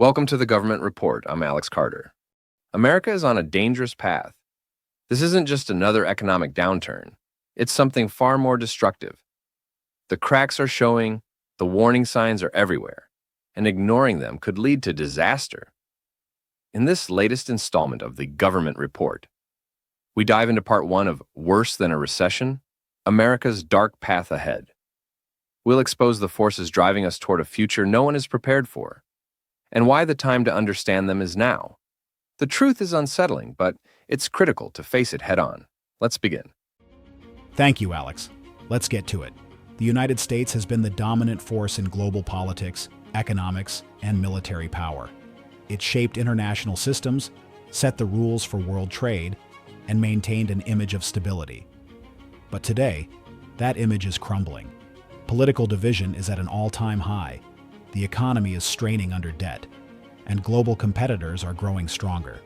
Welcome to the Government Report. I'm Alex Carter. America is on a dangerous path. This isn't just another economic downturn. It's something far more destructive. The cracks are showing, the warning signs are everywhere, and ignoring them could lead to disaster. In this latest installment of the Government Report, we dive into part one of Worse Than a Recession, America's Dark Path Ahead. We'll expose the forces driving us toward a future no one is prepared for, and why the time to understand them is now. The truth is unsettling, but it's critical to face it head-on. Let's begin. Thank you, Alex. Let's get to it. The United States has been the dominant force in global politics, economics, and military power. It shaped international systems, set the rules for world trade, and maintained an image of stability. But today, that image is crumbling. Political division is at an all-time high. The economy is straining under debt, and global competitors are growing stronger.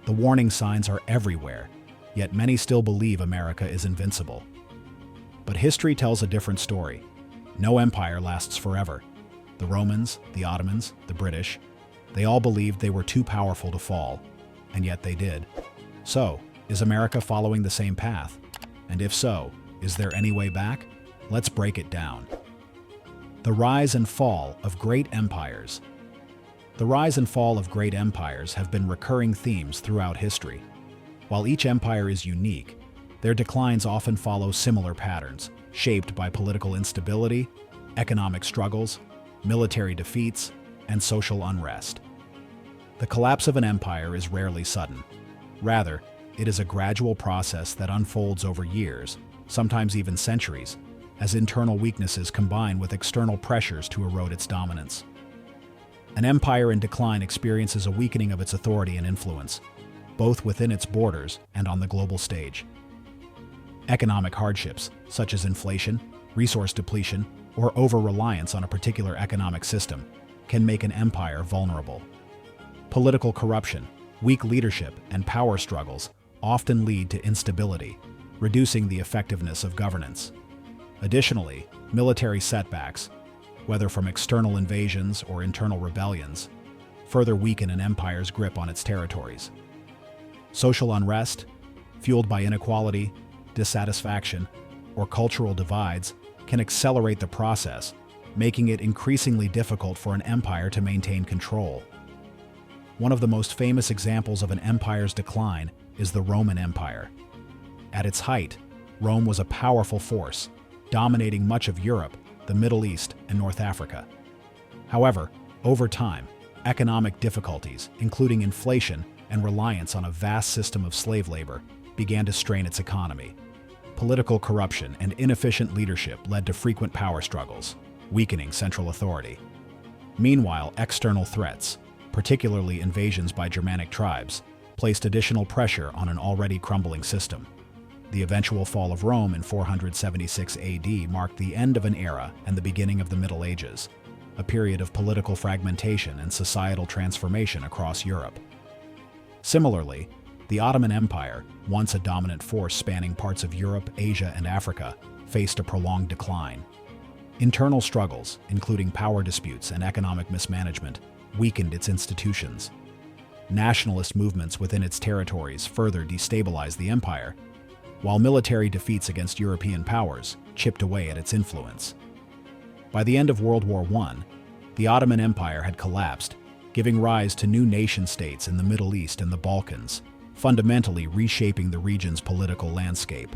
The warning signs are everywhere, yet many still believe America is invincible. But history tells a different story. No empire lasts forever. The Romans, the Ottomans, the British, they all believed they were too powerful to fall, and yet they did. So, is America following the same path? And if so, is there any way back? Let's break it down. The rise and fall of great empires. The rise and fall of great empires have been recurring themes throughout history. While each empire is unique, their declines often follow similar patterns, shaped by political instability, economic struggles, military defeats, and social unrest. The collapse of an empire is rarely sudden. Rather, it is a gradual process that unfolds over years, sometimes even centuries, as internal weaknesses combine with external pressures to erode its dominance. An empire in decline experiences a weakening of its authority and influence, both within its borders and on the global stage. Economic hardships, such as inflation, resource depletion, or over-reliance on a particular economic system, can make an empire vulnerable. Political corruption, weak leadership, and power struggles often lead to instability, reducing the effectiveness of governance. Additionally, military setbacks, whether from external invasions or internal rebellions, further weaken an empire's grip on its territories. Social unrest, fueled by inequality, dissatisfaction, or cultural divides, can accelerate the process, making it increasingly difficult for an empire to maintain control. One of the most famous examples of an empire's decline is the Roman Empire. At its height, Rome was a powerful force, dominating much of Europe, the Middle East, and North Africa. However, over time, economic difficulties, including inflation and reliance on a vast system of slave labor, began to strain its economy. Political corruption and inefficient leadership led to frequent power struggles, weakening central authority. Meanwhile, external threats, particularly invasions by Germanic tribes, placed additional pressure on an already crumbling system. The eventual fall of Rome in 476 AD marked the end of an era and the beginning of the Middle Ages, a period of political fragmentation and societal transformation across Europe. Similarly, the Ottoman Empire, once a dominant force spanning parts of Europe, Asia, and Africa, faced a prolonged decline. Internal struggles, including power disputes and economic mismanagement, weakened its institutions. Nationalist movements within its territories further destabilized the empire, while military defeats against European powers chipped away at its influence. By the end of World War I, the Ottoman Empire had collapsed, giving rise to new nation-states in the Middle East and the Balkans, fundamentally reshaping the region's political landscape.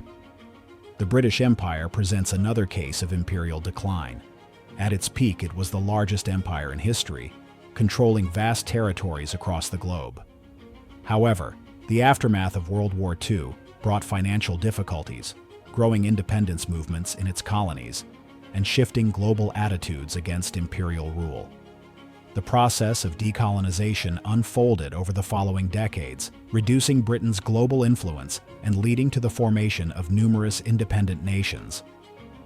The British Empire presents another case of imperial decline. At its peak, it was the largest empire in history, controlling vast territories across the globe. However, the aftermath of World War II brought financial difficulties, growing independence movements in its colonies, and shifting global attitudes against imperial rule. The process of decolonization unfolded over the following decades, reducing Britain's global influence and leading to the formation of numerous independent nations.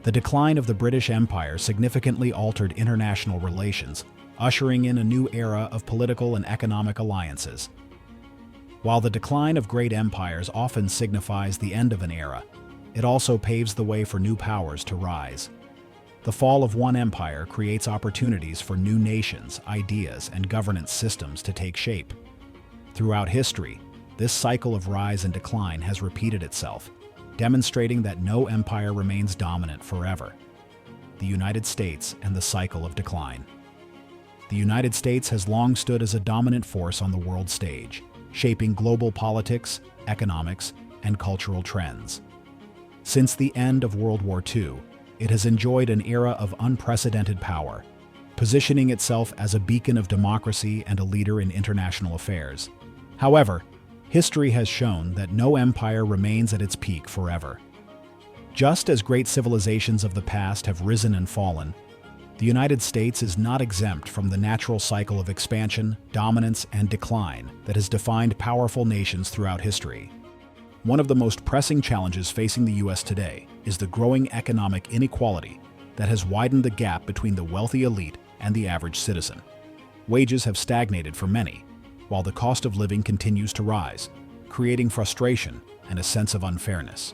The decline of the British Empire significantly altered international relations, ushering in a new era of political and economic alliances. While the decline of great empires often signifies the end of an era, it also paves the way for new powers to rise. The fall of one empire creates opportunities for new nations, ideas, and governance systems to take shape. Throughout history, this cycle of rise and decline has repeated itself, demonstrating that no empire remains dominant forever. The United States and the cycle of decline. The United States has long stood as a dominant force on the world stage, shaping global politics, economics, and cultural trends. Since the end of World War II, it has enjoyed an era of unprecedented power, positioning itself as a beacon of democracy and a leader in international affairs. However, history has shown that no empire remains at its peak forever. Just as great civilizations of the past have risen and fallen, the United States is not exempt from the natural cycle of expansion, dominance, and decline that has defined powerful nations throughout history. One of the most pressing challenges facing the U.S. today is the growing economic inequality that has widened the gap between the wealthy elite and the average citizen. Wages have stagnated for many, while the cost of living continues to rise, creating frustration and a sense of unfairness.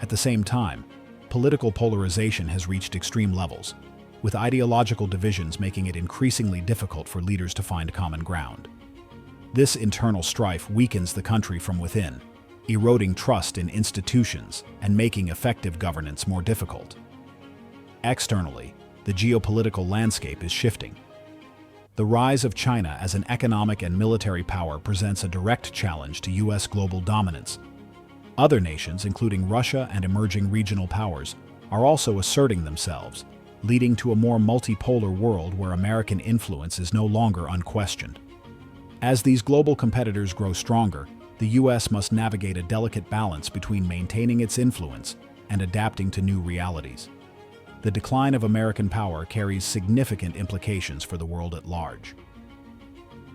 At the same time, political polarization has reached extreme levels, with ideological divisions making it increasingly difficult for leaders to find common ground. This internal strife weakens the country from within, eroding trust in institutions and making effective governance more difficult. Externally, the geopolitical landscape is shifting. The rise of China as an economic and military power presents a direct challenge to U.S. global dominance. Other nations, including Russia and emerging regional powers, are also asserting themselves, leading to a more multipolar world where American influence is no longer unquestioned. As these global competitors grow stronger, the U.S. must navigate a delicate balance between maintaining its influence and adapting to new realities. The decline of American power carries significant implications for the world at large.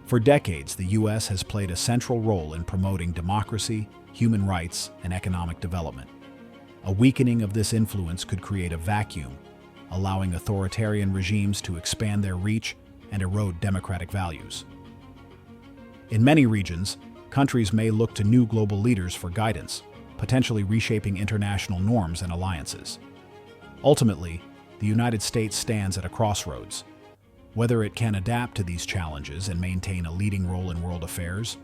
For decades, the U.S. has played a central role in promoting democracy, human rights, and economic development. A weakening of this influence could create a vacuum, allowing authoritarian regimes to expand their reach and erode democratic values. In many regions, countries may look to new global leaders for guidance, potentially reshaping international norms and alliances. Ultimately, the United States stands at a crossroads. Whether it can adapt to these challenges and maintain a leading role in world affairs,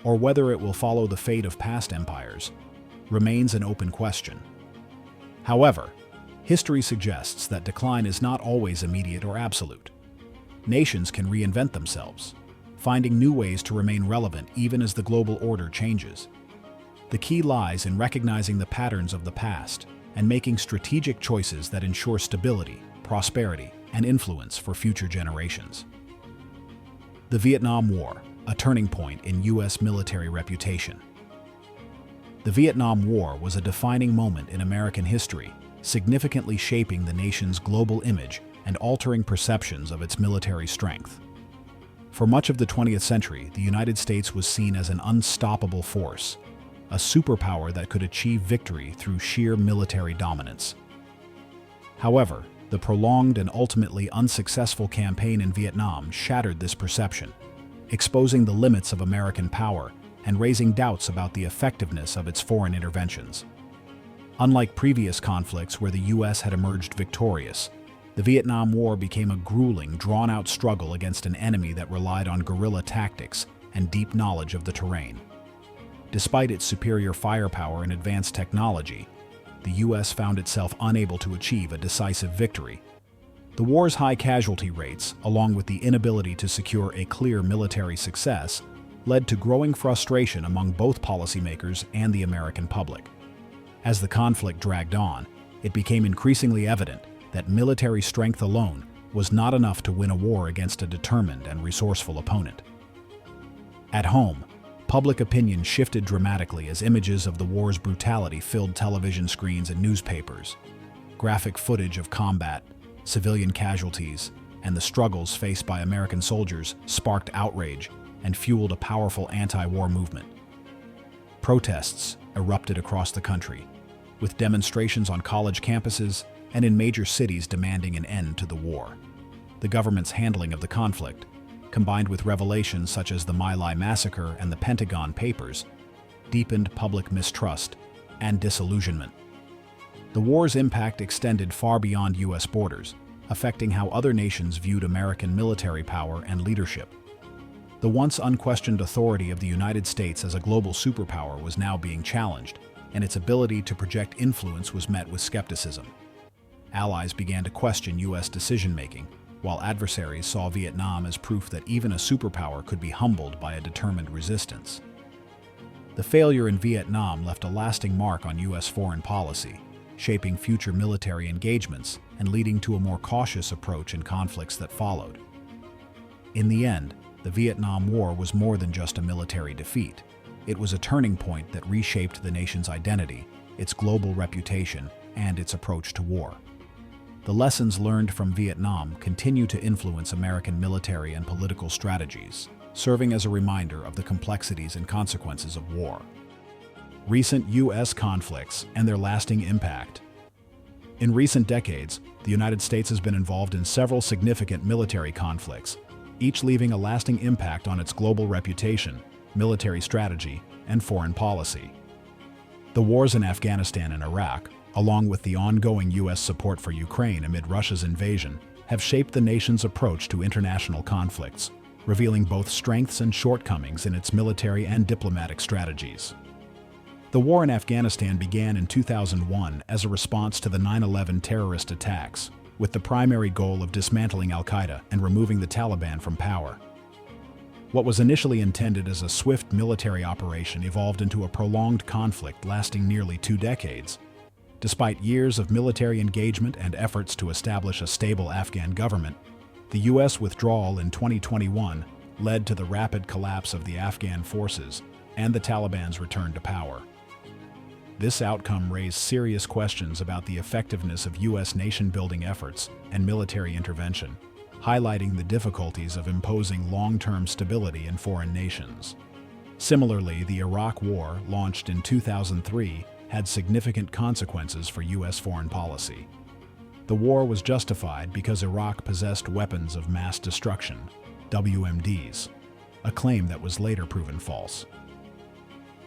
or whether it will follow the fate of past empires, remains an open question. However, history suggests that decline is not always immediate or absolute. Nations can reinvent themselves, finding new ways to remain relevant even as the global order changes. The key lies in recognizing the patterns of the past and making strategic choices that ensure stability, prosperity, and influence for future generations. The Vietnam War, a turning point in U.S. military reputation. The Vietnam War was a defining moment in American history, significantly shaping the nation's global image and altering perceptions of its military strength. For much of the 20th century, the United States was seen as an unstoppable force, a superpower that could achieve victory through sheer military dominance. However, the prolonged and ultimately unsuccessful campaign in Vietnam shattered this perception, exposing the limits of American power and raising doubts about the effectiveness of its foreign interventions. Unlike previous conflicts where the U.S. had emerged victorious, the Vietnam War became a grueling, drawn-out struggle against an enemy that relied on guerrilla tactics and deep knowledge of the terrain. Despite its superior firepower and advanced technology, the U.S. found itself unable to achieve a decisive victory. The war's high casualty rates, along with the inability to secure a clear military success, led to growing frustration among both policymakers and the American public. As the conflict dragged on, it became increasingly evident that military strength alone was not enough to win a war against a determined and resourceful opponent. At home, public opinion shifted dramatically as images of the war's brutality filled television screens and newspapers. Graphic footage of combat, civilian casualties, and the struggles faced by American soldiers sparked outrage and fueled a powerful anti-war movement. Protests erupted across the country, with demonstrations on college campuses and in major cities demanding an end to the war. The government's handling of the conflict, combined with revelations such as the My Lai massacre and the Pentagon Papers, deepened public mistrust and disillusionment. The war's impact extended far beyond U.S. borders, affecting how other nations viewed American military power and leadership. The once unquestioned authority of the United States as a global superpower was now being challenged, and its ability to project influence was met with skepticism. Allies began to question U.S. decision-making, while adversaries saw Vietnam as proof that even a superpower could be humbled by a determined resistance. The failure in Vietnam left a lasting mark on U.S. foreign policy, shaping future military engagements and leading to a more cautious approach in conflicts that followed. In the end, the Vietnam War was more than just a military defeat. It was a turning point that reshaped the nation's identity, its global reputation, and its approach to war. The lessons learned from Vietnam continue to influence American military and political strategies, serving as a reminder of the complexities and consequences of war. Recent U.S. conflicts and their lasting impact. In recent decades, the United States has been involved in several significant military conflicts, each leaving a lasting impact on its global reputation, military strategy, and foreign policy. The wars in Afghanistan and Iraq, along with the ongoing U.S. support for Ukraine amid Russia's invasion, have shaped the nation's approach to international conflicts, revealing both strengths and shortcomings in its military and diplomatic strategies. The war in Afghanistan began in 2001 as a response to the 9/11 terrorist attacks, with the primary goal of dismantling al-Qaeda and removing the Taliban from power. What was initially intended as a swift military operation evolved into a prolonged conflict lasting nearly 2 decades. Despite years of military engagement and efforts to establish a stable Afghan government, the U.S. withdrawal in 2021 led to the rapid collapse of the Afghan forces and the Taliban's return to power. This outcome raised serious questions about the effectiveness of U.S. nation-building efforts and military intervention, highlighting the difficulties of imposing long-term stability in foreign nations. Similarly, the Iraq War, launched in 2003, had significant consequences for U.S. foreign policy. The war was justified because Iraq possessed weapons of mass destruction, WMDs, a claim that was later proven false.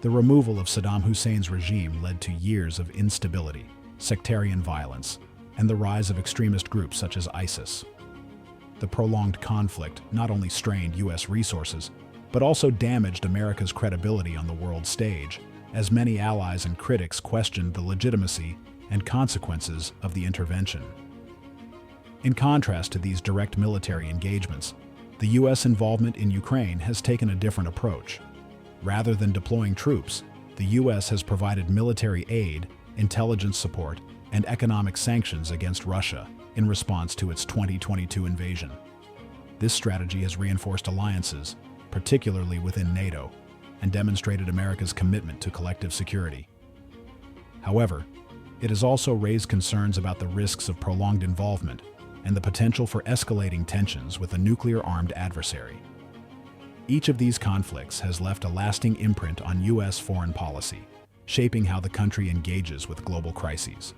The removal of Saddam Hussein's regime led to years of instability, sectarian violence, and the rise of extremist groups such as ISIS. The prolonged conflict not only strained U.S. resources, but also damaged America's credibility on the world stage, as many allies and critics questioned the legitimacy and consequences of the intervention. In contrast to these direct military engagements, the U.S. involvement in Ukraine has taken a different approach. Rather than deploying troops, the U.S. has provided military aid, intelligence support, and economic sanctions against Russia in response to its 2022 invasion. This strategy has reinforced alliances, particularly within NATO, and demonstrated America's commitment to collective security. However, it has also raised concerns about the risks of prolonged involvement and the potential for escalating tensions with a nuclear-armed adversary. Each of these conflicts has left a lasting imprint on U.S. foreign policy, shaping how the country engages with global crises.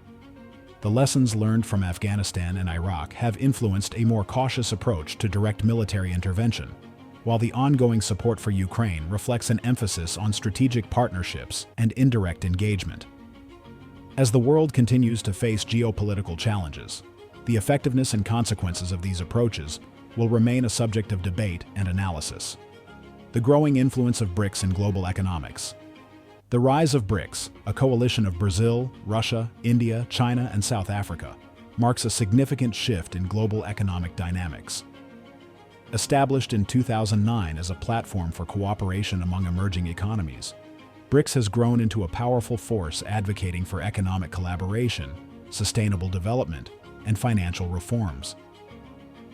The lessons learned from Afghanistan and Iraq have influenced a more cautious approach to direct military intervention, while the ongoing support for Ukraine reflects an emphasis on strategic partnerships and indirect engagement. As the world continues to face geopolitical challenges, the effectiveness and consequences of these approaches will remain a subject of debate and analysis. The growing influence of BRICS in global economics. The rise of BRICS, a coalition of Brazil, Russia, India, China, and South Africa, marks a significant shift in global economic dynamics. Established in 2009 as a platform for cooperation among emerging economies, BRICS has grown into a powerful force advocating for economic collaboration, sustainable development, and financial reforms.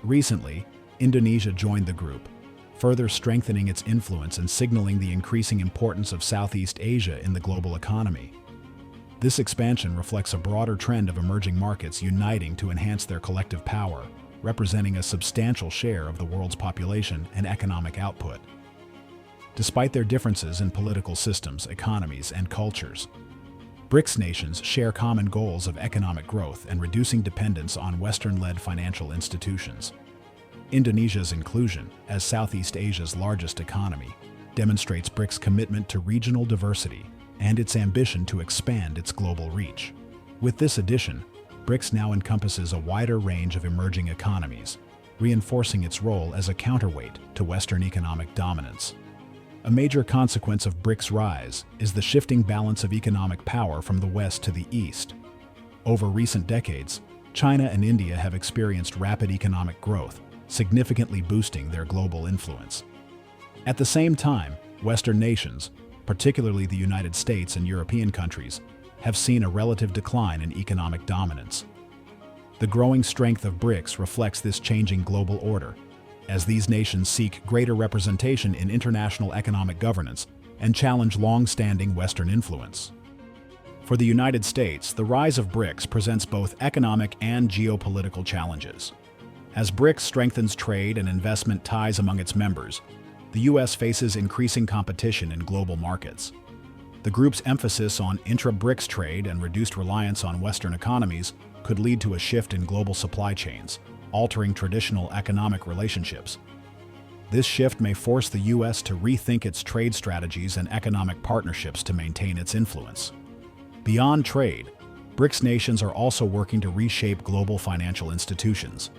Recently, Indonesia joined the group, further strengthening its influence and signaling the increasing importance of Southeast Asia in the global economy. This expansion reflects a broader trend of emerging markets uniting to enhance their collective power, representing a substantial share of the world's population and economic output. Despite their differences in political systems, economies, and cultures, BRICS nations share common goals of economic growth and reducing dependence on Western-led financial institutions. Indonesia's inclusion, as Southeast Asia's largest economy, demonstrates BRICS' commitment to regional diversity and its ambition to expand its global reach. With this addition, BRICS now encompasses a wider range of emerging economies, reinforcing its role as a counterweight to Western economic dominance. A major consequence of BRICS' rise is the shifting balance of economic power from the West to the East. Over recent decades, China and India have experienced rapid economic growth, significantly boosting their global influence. At the same time, Western nations, particularly the United States and European countries, have seen a relative decline in economic dominance. The growing strength of BRICS reflects this changing global order, as these nations seek greater representation in international economic governance and challenge long-standing Western influence. For the United States, the rise of BRICS presents both economic and geopolitical challenges. As BRICS strengthens trade and investment ties among its members, the U.S. faces increasing competition in global markets. The group's emphasis on intra-BRICS trade and reduced reliance on Western economies could lead to a shift in global supply chains, altering traditional economic relationships. This shift may force the U.S. to rethink its trade strategies and economic partnerships to maintain its influence. Beyond trade, BRICS nations are also working to reshape global financial institutions.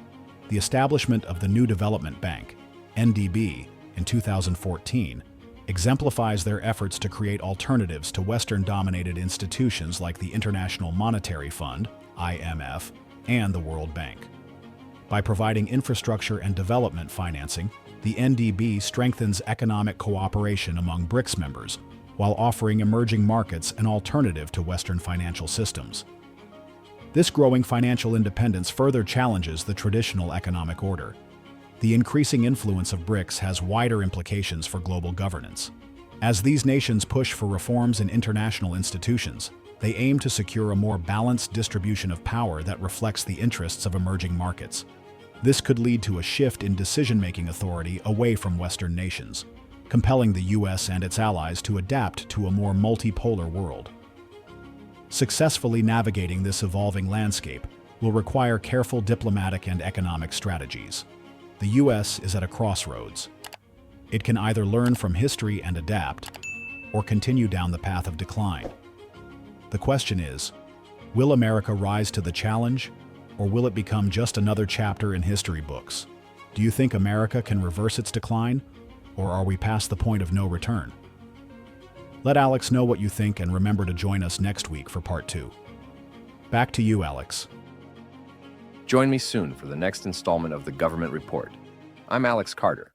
The establishment of the New Development Bank, NDB, in 2014 exemplifies their efforts to create alternatives to Western-dominated institutions like the International Monetary Fund, IMF, and the World Bank. By providing infrastructure and development financing, the NDB strengthens economic cooperation among BRICS members, while offering emerging markets an alternative to Western financial systems. This growing financial independence further challenges the traditional economic order. The increasing influence of BRICS has wider implications for global governance. As these nations push for reforms in international institutions, they aim to secure a more balanced distribution of power that reflects the interests of emerging markets. This could lead to a shift in decision-making authority away from Western nations, compelling the U.S. and its allies to adapt to a more multipolar world. Successfully navigating this evolving landscape will require careful diplomatic and economic strategies. The U.S. is at a crossroads. It can either learn from history and adapt, or continue down the path of decline. The question is, will America rise to the challenge, or will it become just another chapter in history books? Do you think America can reverse its decline, or are we past the point of no return? Let Alex know what you think and remember to join us next week for part 2. Back to you, Alex. Join me soon for the next installment of the Government Report. I'm Alex Carter.